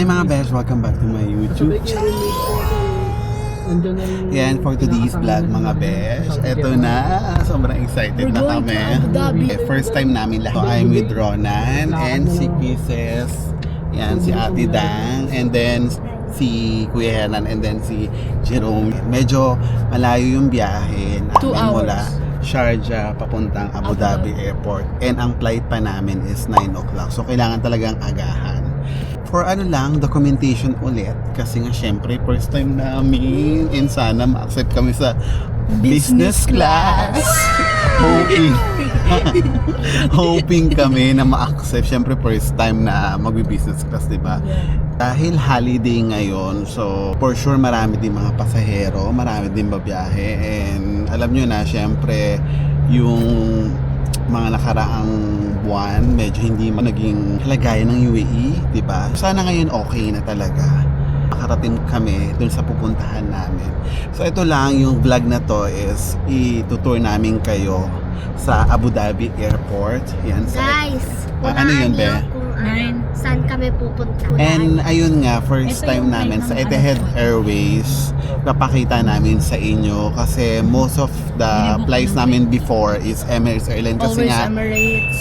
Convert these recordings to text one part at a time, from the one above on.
mga besh, welcome back to my YouTube channel. Yan, for today's vlog mga besh. Eto na, sobrang excited na kami. First time namin lahat. So, I'm with Ronan and si Kisses. Yan, si Ate Dang. And then si Kuya Hernan and then si Jerome. Medyo malayo yung biyahe. 2 hours. Mula Sharjah papuntang Abu Dhabi Airport. And ang flight pa namin is 9 o'clock. So kailangan talagang agahan. For ano lang, documentation ulit. Kasi nga syempre, first time namin. And sana ma-accept kami sa business class. Hoping kami na ma-accept. Syempre, first time na mag-business class, diba? Dahil holiday ngayon, so for sure marami din mga pasahero, marami din babiyahe. And alam nyo na, syempre, yung mga nakaraang buwan, medyo hindi naging kalagayan ng UAE, di ba? Sana ngayon okay na talaga. Makarating kami dun sa pupuntahan namin. So ito lang, yung vlog na to is itutour namin kayo sa Abu Dhabi Airport. Yan, sa Guys, ano yun, Be? Saan kami pupunta? And ayun nga, first Ito time yung namin flight sa ng Etihad Airways, napakita namin sa inyo kasi most of the flights namin before is Emirates Airlines kasi Always nga Emirates.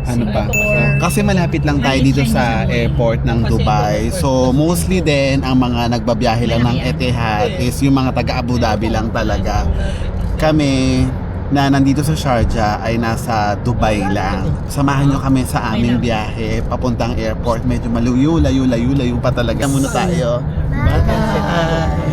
ano pa? Singapore. Kasi malapit lang tayo dito sa airport ng Dubai. So mostly din ang mga nagbabiyahe lang ng Etihad is yung mga taga Abu Dhabi lang talaga. Kami na nandito sa Sharjah ay nasa Dubai lang. Samahan nyo kami sa aming biyahe papuntang airport. Medyo layo pa talaga. Muna tayo. Bye!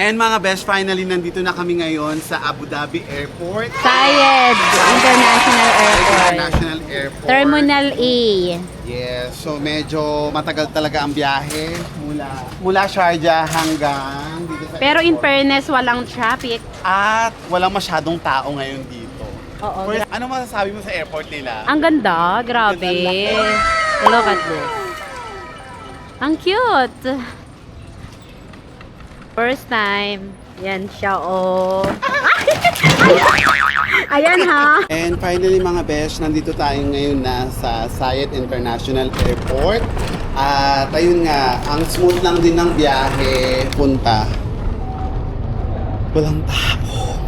And mga best, finally nandito na kami ngayon sa Abu Dhabi Airport. Zayed International Airport. International Airport. Terminal A. Yes, so medyo matagal talaga ang biyahe mula Sharjah hanggang dito sa Pero in airport. fairness, walang traffic. At walang masyadong tao ngayon dito. Oo. First, ano masasabi mo sa airport nila? Ang ganda, grabe. Look at this. Ang cute. First time. Yan siya, oh. Ayan ha. And finally mga besh, nandito tayo ngayon na sa Sayed International Airport. At ayun nga, ang smooth lang din ng biyahe punta. Walang tao.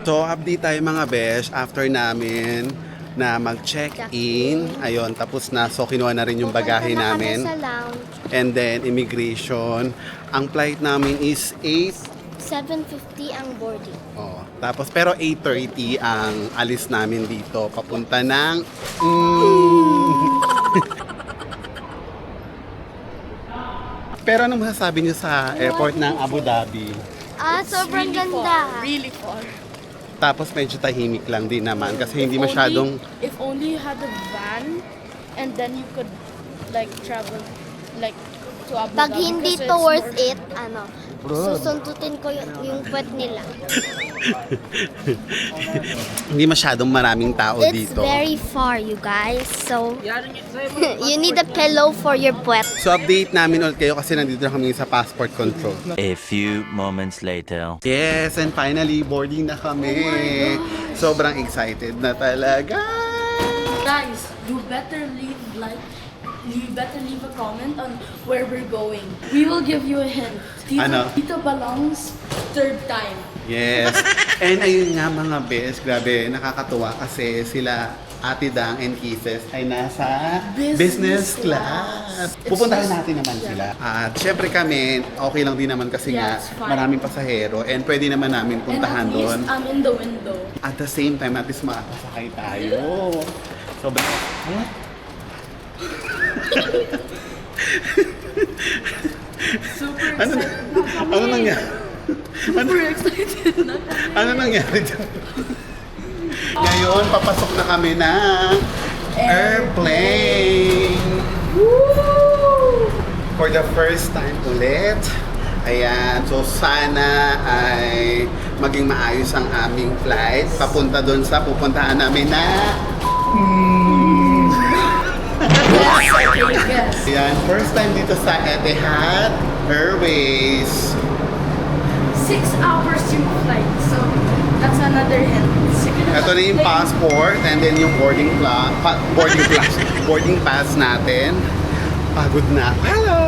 So, update tayo mga besh after namin na mag-check-in. Ayun, tapos na. So, kinuha na rin yung bagahe Pupunta na namin. kami sa lounge. And then, immigration. Ang flight namin is 7:50 ang boarding. Oh, tapos, pero 8:30 ang alis namin dito. Papunta ng... Pero anong masasabi niyo sa airport ng Abu Dhabi? Sobrang ganda. Really far. Tapos medyo tahimik lang din naman kasi hindi masyadong... If only you had a van and then you could like travel like to Abu Pag Dhabi hindi kasi to it's worth more- it, susundutin ko yung puwet nila. Hindi masyadong maraming tao It's dito. very far, you guys. So, you need a pillow for your puwet. So update namin ulit kayo kasi nandito na kami sa passport control. A few moments later. Yes, and finally boarding na kami. Sobrang excited na talaga. Guys, you better leave a comment on where we're going. We will give you a hint. Ano? Dito belongs third time. Yes. And ayun nga mga best, grabe, nakakatuwa kasi sila Ate Dang and Kisses ay nasa business class. Pupuntahan natin naman sila. At syempre kami, okay lang din naman kasi nga Yeah, it's fine. maraming pasahero and pwede naman namin puntahan And at doon. least I'm in the window. At the same time, at least makakasakay tayo. Sobrang... Super Ano, excited. ano nangyari? Super excited na kami. Ano nangyari dyan? Ngayon, papasok na kami ng airplane. For the first time ulit. Ayan, so sana ay maging maayos ang aming flight. Papunta doon sa pupuntahan namin na... Yes. Ayan, first time dito sa Etihad Airways. 6 hours yung flight. So, that's another hint. Ito na yung passport and then yung boarding pass natin. Pagod na. Hello!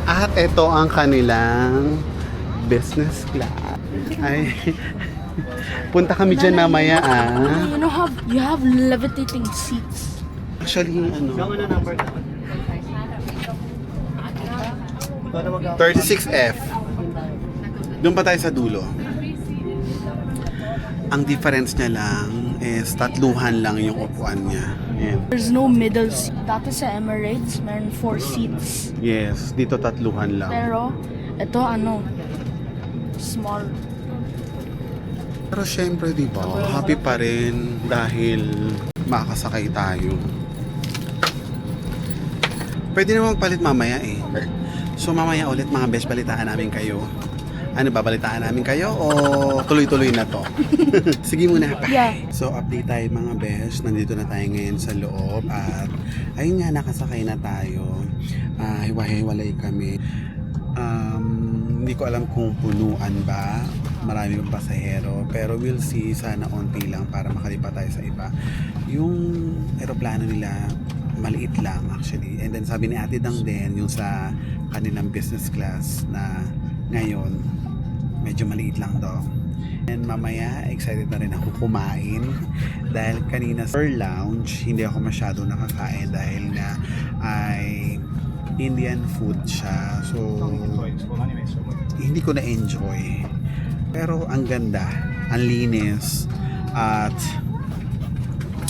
At ito ang kanilang business class. Ay, punta kami dyan mamaya You have levitating seats. Actually, ano? 36F. Doon pa tayo sa dulo. Ang difference niya lang is tatluhan lang yung upuan niya. Ayan. There's no middle seat. Dati sa Emirates, meron 4 seats. Yes, dito tatluhan lang. Pero, ito small. Pero syempre, di ba, happy pa rin dahil makakasakay tayo. Pwede naman magpalit mamaya eh. So mamaya ulit mga best, balitaan namin kayo. Ano ba, balitaan namin kayo o tuloy-tuloy na to? Sige muna. Bye. Yeah. So update tayo mga best. Nandito na tayo ngayon sa loob at ayun nga, nakasakay na tayo. Hiwa-hiwalay kami. Hindi ko alam kung punuan ba, marami bang pasahero, pero we'll see, sana onti lang para makalipat tayo sa iba. Yung eroplano nila maliit lang actually, and then sabi ni Ate Dang din yung sa kanilang business class na ngayon medyo maliit lang daw. And mamaya excited na rin ako kumain dahil kanina sa lounge hindi ako masyado nakakain dahil nga ay Indian food siya, so hindi ko na-enjoy. Pero ang ganda, ang linis, at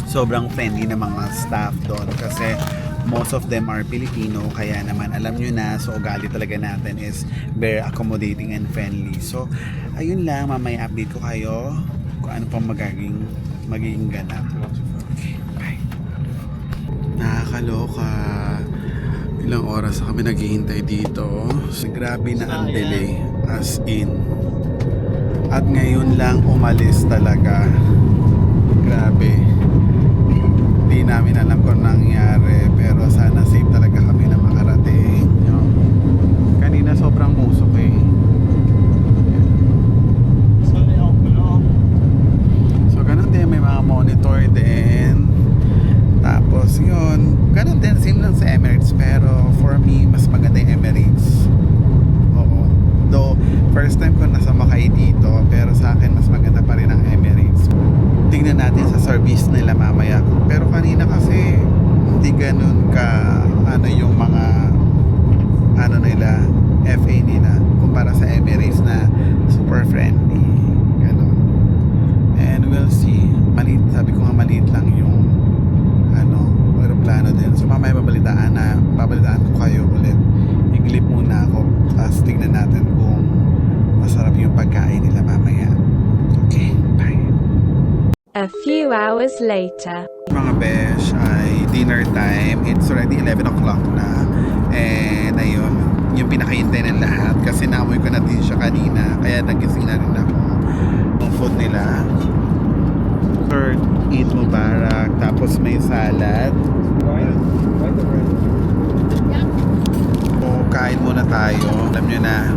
sobrang friendly ng mga staff doon kasi most of them are Filipino, kaya naman alam nyo na, so ugali talaga natin is very accommodating and friendly. So ayun lang, mamaya update ko kayo kung ano pang magiging ganap. Okay, bye. Nakakaloka. Ilang oras na kami naghihintay dito. So, grabe na ang delay. As in. At ngayon lang umalis talaga. Grabe. Hindi namin alam kung nangyari. Pero sana safe talaga kami na makarating. Kanina sobrang usok eh. So ganun din. May mga monitor din. Tapos yun, ganun din, same lang sa Emirates, pero for me, mas maganda yung Emirates. Oo. Though, first time ko nasumakay dito, pero sa akin, mas maganda pa rin ang Emirates. Tingnan natin sa service nila mamaya. Pero kanina kasi, hindi ganun ka, yung mga, nila, FA nila, kumpara sa Emirates na super friendly. Ganun. And we'll see. Maliit, sabi ko nga maliit lang yung aeroplano din. So mamaya babalitaan ko kayo ulit. I-clip muna ako, tapos tignan natin kung masarap yung pagkain nila mamaya. Okay, bye. A few hours later. Mga besh, ay dinner time. It's already 11 o'clock na. And ayun, yung pinakahintay ng lahat kasi naamoy ko na din siya kanina, kaya nagising na rin ako. Yung food nila, Eid Mubarak, tapos may salad. So, kain muna tayo. Alam nyo na,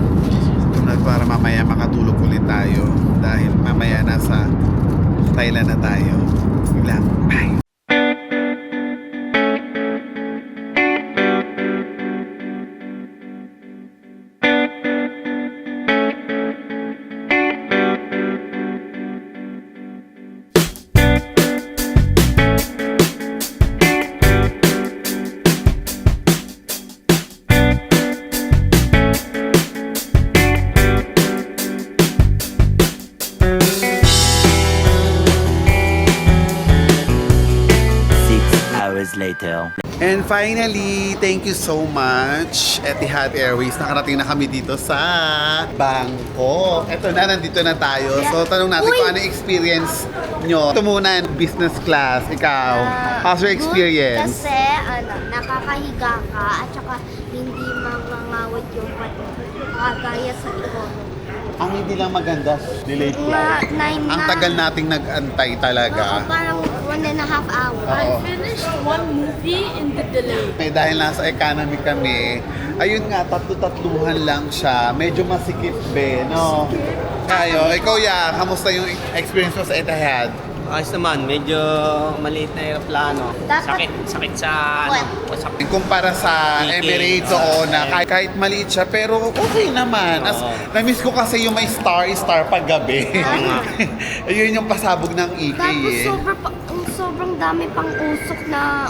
para mamaya makatulog ulit tayo dahil mamaya nasa Thailand na tayo. Sige lang, bye! Later. And finally, thank you so much, Etihad Airways. Nakarating na kami dito sa Bangkok. Eto na, nandito na tayo. So, tanong natin kung ano yung experience nyo. Ito muna, business class. Ikaw, how's your experience? Good kasi, nakakahiga ka at saka hindi mangangawit yung kagaya sa economy. Ang hindi lang maganda, delayed flight. Ang tagal nating nag-antay talaga. Oo, parang 1.5 hours. I finished one movie in the delay. Dahil nasa economy kami, ayun nga, tatlo-tatluhan lang siya. Medyo masikip no? Kayo, ikaw kamusta yung experience mo sa Etihad? Ayos naman, medyo maliit na aeroplano. Sakit sa Kumpara sa UK. Emirates, na kahit maliit siya, pero okay naman. Na-miss ko kasi yung may star pag gabi. Ayun yung pasabog ng EK Tapos sobrang dami pang usok na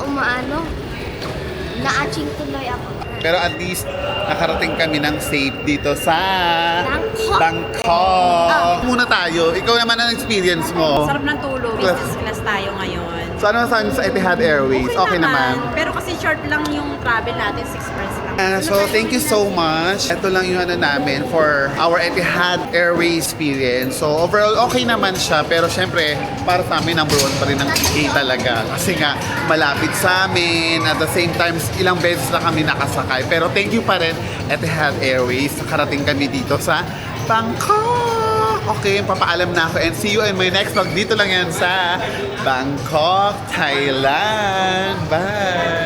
na-aching tuloy ako. Pero at least, nakarating kami ng safe dito sa Bangkok. Muna tayo. Ikaw naman ang experience mo. Sarap ng tulog. Business class tayo ngayon. So ano sa Etihad Airways? Okay naman. Pero kasi short lang yung travel natin, 6 hours lang. So thank you so much. Ito lang yung namin for our Etihad Airways experience. So overall okay naman siya, pero syempre para sa amin number 1 pa rin ang EK talaga. Kasi nga malapit sa amin, at the same time ilang beses na kami nakasakay. Pero thank you pa rin Etihad Airways. Nakarating kami dito sa Bangkok. Okay, papaalam na ako and see you in my next vlog. Dito lang yan sa Bangkok, Thailand. Bye!